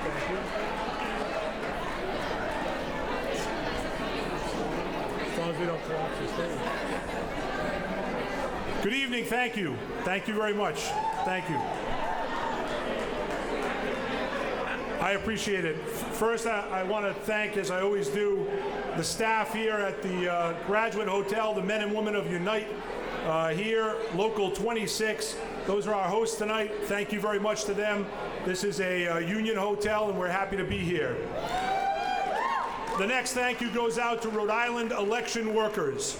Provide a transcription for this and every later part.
Thank you. As long as we don't collapse the stage. Good evening. Thank you. Thank you very much. Thank you. I appreciate it. First, I want to thank, as I always do, the staff here at the Graduate Hotel, the men and women of Unite here, Local 26. Those are our hosts tonight. Thank you very much to them. This is a union hotel, and we're happy to be here. The next thank you goes out to Rhode Island election workers.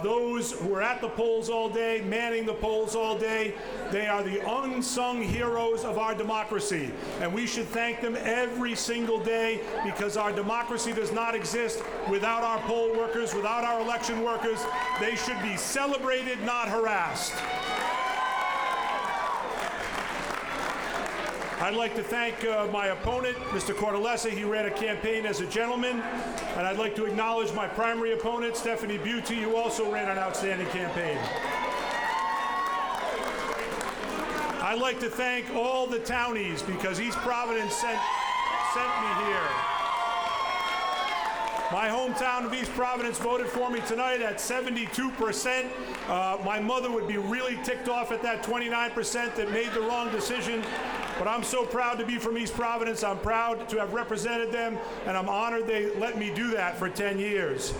Those who are at the polls all day, manning the polls all day, they are the unsung heroes of our democracy. And we should thank them every single day, because our democracy does not exist without our poll workers, without our election workers. They should be celebrated, not harassed. I'd like to thank my opponent, Mr. Cortellessa. He ran a campaign as a gentleman. And I'd like to acknowledge my primary opponent, Stephanie Butte, who also ran an outstanding campaign. I'd like to thank all the townies, because East Providence sent me here. My hometown of East Providence voted for me tonight at 72%. My mother would be really ticked off at that 29% that made the wrong decision. But I'm so proud to be from East Providence. I'm proud to have represented them, and I'm honored they let me do that for 10 years.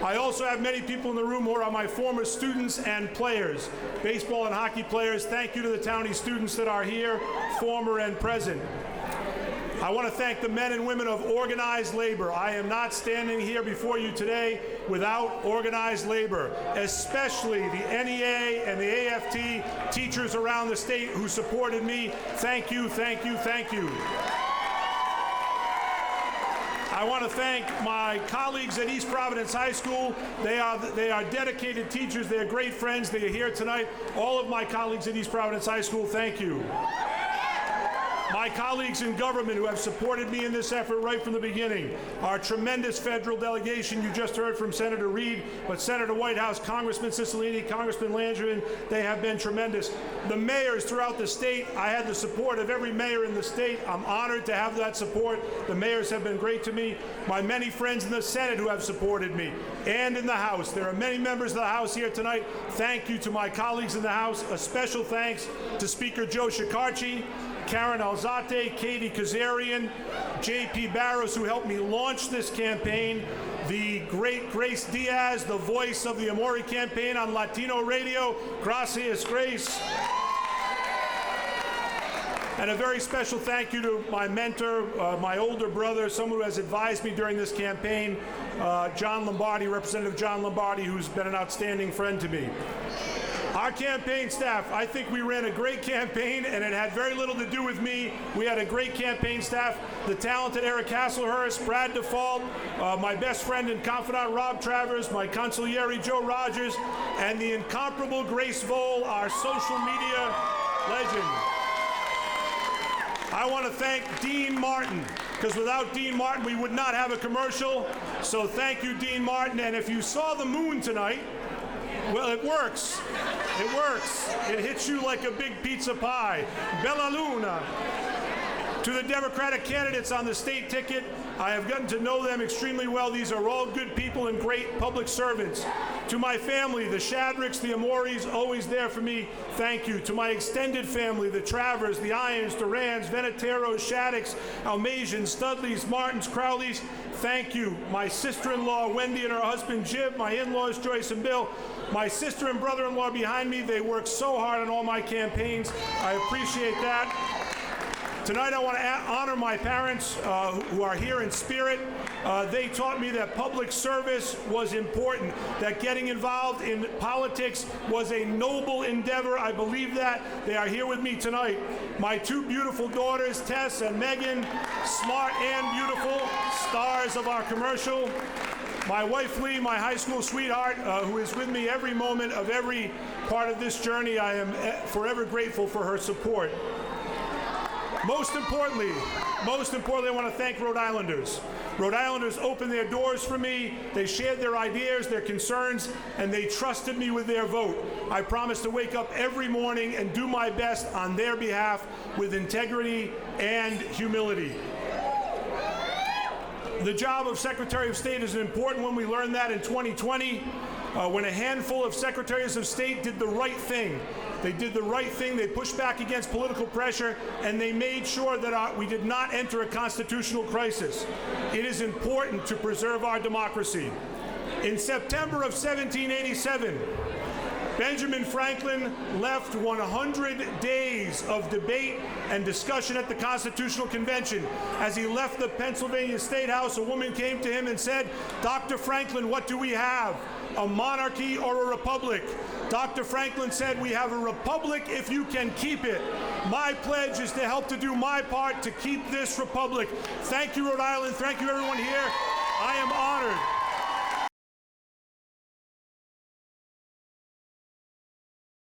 I also have many people in the room who are my former students and players, baseball and hockey players. Thank you to the Townie students that are here, former and present. I want to thank the men and women of organized labor. I am not standing here before you today without organized labor, especially the NEA and the AFT teachers around the state who supported me. Thank you, thank you, thank you. I want to thank my colleagues at East Providence High School. They are dedicated teachers. They are great friends. They are here tonight. All of my colleagues at East Providence High School, thank you. My colleagues in government who have supported me in this effort right from the beginning. Our tremendous federal delegation, you just heard from Senator Reed, but Senator Whitehouse, Congressman Cicilline, Congressman Landrigan, they have been tremendous. The mayors throughout the state, I had the support of every mayor in the state. I'm honored to have that support. The mayors have been great to me. My many friends in the Senate who have supported me, and in the House. There are many members of the House here tonight. Thank you to my colleagues in the House. A special thanks to Speaker Joe Shekarchi, Karen Alzate, Katie Kazarian, J.P. Barros, who helped me launch this campaign, the great Grace Diaz, the voice of the Amore campaign on Latino radio. Gracias, Grace. And a very special thank you to my mentor, my older brother, someone who has advised me during this campaign, John Lombardi, Representative John Lombardi, who's been an outstanding friend to me. Our campaign staff, I think we ran a great campaign, and it had very little to do with me. We had a great campaign staff. The talented Eric Hasselhurst, Brad Default, my best friend and confidant Rob Travers, my consigliere Joe Rogers, and the incomparable Grace Vole, our social media legend. I want to thank Dean Martin, because without Dean Martin, we would not have a commercial. So thank you, Dean Martin. And if you saw the moon tonight, well, it works. It works. It hits you like a big pizza pie. Bella Luna. To the Democratic candidates on the state ticket, I have gotten to know them extremely well. These are all good people and great public servants. To my family, the Shadricks, the Amores, always there for me, thank you. To my extended family, the Travers, the Irons, Durans, Veneteros, Shaddicks, Almasians, Studleys, Martins, Crowleys, thank you. My sister-in-law, Wendy, and her husband, Jib, my in-laws, Joyce and Bill, my sister and brother-in-law behind me, they work so hard on all my campaigns. I appreciate that. Tonight I want to honor my parents who are here in spirit. They taught me that public service was important, that getting involved in politics was a noble endeavor. I believe that. They are here with me tonight. My two beautiful daughters, Tess and Megan, smart and beautiful, stars of our commercial. My wife, Lee, my high school sweetheart, who is with me every moment of every part of this journey. I am forever grateful for her support. Most importantly, I want to thank Rhode Islanders. Rhode Islanders opened their doors for me. They shared their ideas, their concerns, and they trusted me with their vote. I promise to wake up every morning and do my best on their behalf with integrity and humility. The job of Secretary of State is important one. We learned that in 2020 when a handful of Secretaries of State did the right thing. They did the right thing. They pushed back against political pressure, and they made sure that we did not enter a constitutional crisis. It is important to preserve our democracy. In September of 1787, Benjamin Franklin left 100 days of debate and discussion at the Constitutional Convention. As he left the Pennsylvania State House, a woman came to him and said, "Dr. Franklin, what do we have? A monarchy or a republic?" Dr. Franklin said, "We have a republic if you can keep it. My pledge is to help to do my part to keep this republic." Thank you, Rhode Island. Thank you, everyone here. I am honored.